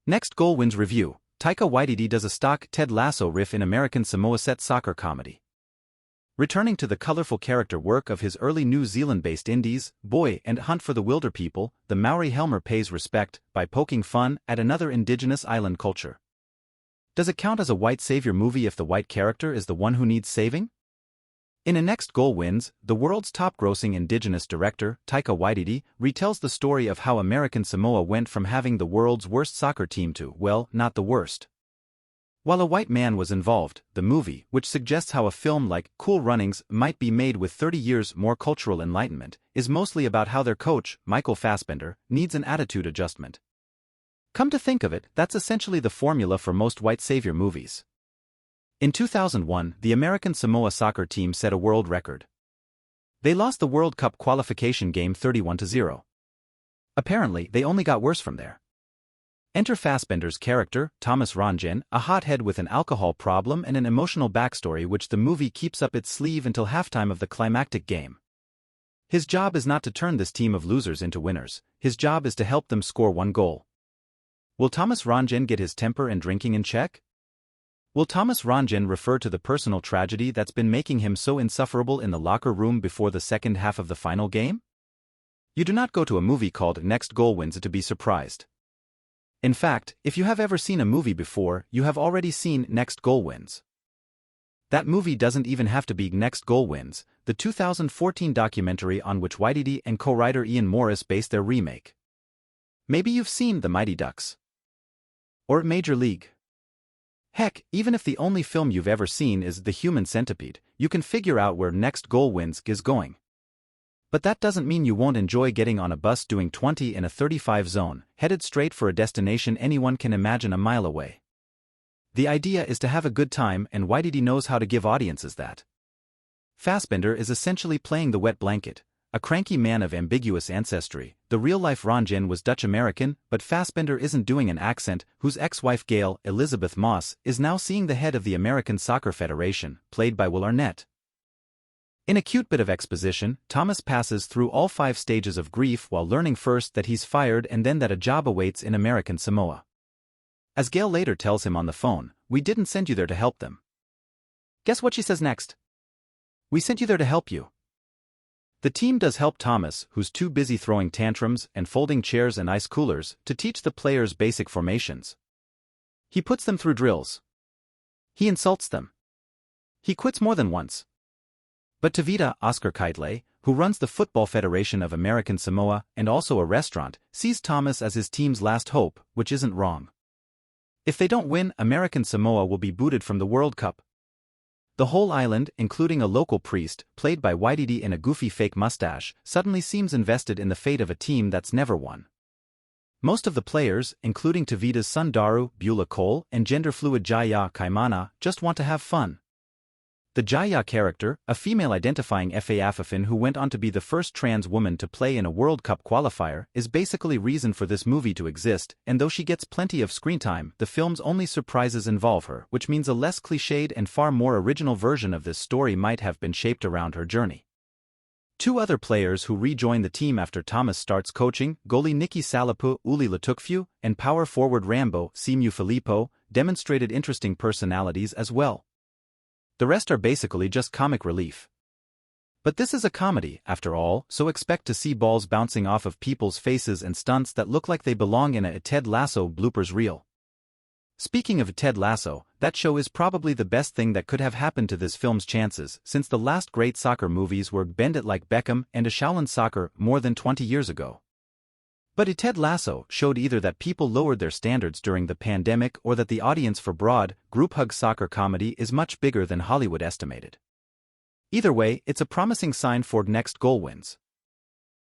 Next Goal Wins Review. Taika Waititi does a stock Ted Lasso riff in American Samoa set soccer comedy. Returning to the colorful character work of his early New Zealand-based indies, Boy and Hunt for the Wilder People, the Maori Helmer pays respect by poking fun at another indigenous island culture. Does it count as a white savior movie if the white character is the one who needs saving? In A Next Goal Wins, the world's top-grossing indigenous director, Taika Waititi, retells the story of how American Samoa went from having the world's worst soccer team to, well, not the worst. While a white man was involved, the movie, which suggests how a film like Cool Runnings might be made with 30 years more cultural enlightenment, is mostly about how their coach, Michael Fassbender, needs an attitude adjustment. Come to think of it, that's essentially the formula for most white savior movies. In 2001, the American Samoa soccer team set a world record. They lost the World Cup qualification game 31-0. Apparently, they only got worse from there. Enter Fassbender's character, Thomas Rongen, a hothead with an alcohol problem and an emotional backstory which the movie keeps up its sleeve until halftime of the climactic game. His job is not to turn this team of losers into winners, his job is to help them score one goal. Will Thomas Rongen get his temper and drinking in check? Will Thomas Rongen refer to the personal tragedy that's been making him so insufferable in the locker room before the second half of the final game? You do not go to a movie called Next Goal Wins to be surprised. In fact, if you have ever seen a movie before, you have already seen Next Goal Wins. That movie doesn't even have to be Next Goal Wins, the 2014 documentary on which Waititi and co-writer Ian Morris based their remake. Maybe you've seen The Mighty Ducks. Or Major League. Heck, even if the only film you've ever seen is The Human Centipede, you can figure out where Next Goal Wins is going. But that doesn't mean you won't enjoy getting on a bus doing 20 in a 35 zone, headed straight for a destination anyone can imagine a mile away. The idea is to have a good time, and Waititi knows how to give audiences that. Fassbender is essentially playing the wet blanket, a cranky man of ambiguous ancestry. The real-life Rongen was Dutch-American, but Fassbender isn't doing an accent, whose ex-wife Gail, Elizabeth Moss, is now seeing the head of the American Soccer Federation, played by Will Arnett. In a cute bit of exposition, Thomas passes through all 5 stages of grief while learning first that he's fired and then that a job awaits in American Samoa. As Gail later tells him on the phone, "We didn't send you there to help them." Guess what she says next? "We sent you there to help you." The team does help Thomas, who's too busy throwing tantrums and folding chairs and ice coolers, to teach the players basic formations. He puts them through drills. He insults them. He quits more than once. But Tavita, Oscar Keitle, who runs the Football Federation of American Samoa and also a restaurant, sees Thomas as his team's last hope, which isn't wrong. If they don't win, American Samoa will be booted from the World Cup. The whole island, including a local priest, played by Waititi in a goofy fake mustache, suddenly seems invested in the fate of a team that's never won. Most of the players, including Tavita's son Daru, Beulah Cole, and gender-fluid Jaya Kaimana, just want to have fun. The Jaya character, a female-identifying Fa Afafin who went on to be the first trans woman to play in a World Cup qualifier, is basically reason for this movie to exist, and though she gets plenty of screen time, the film's only surprises involve her, which means a less cliched and far more original version of this story might have been shaped around her journey. 2 other players who rejoin the team after Thomas starts coaching, goalie Nikki Salapu, Uli Latukfu, and power forward Rambo, Simu Filippo, demonstrated interesting personalities as well. The rest are basically just comic relief. But this is a comedy, after all, so expect to see balls bouncing off of people's faces and stunts that look like they belong in a Ted Lasso bloopers reel. Speaking of Ted Lasso, that show is probably the best thing that could have happened to this film's chances, since the last great soccer movies were Bend It Like Beckham and A Shaolin Soccer more than 20 years ago. But Ted Lasso showed either that people lowered their standards during the pandemic or that the audience for broad, group hug soccer comedy is much bigger than Hollywood estimated. Either way, it's a promising sign for Next Goal Wins.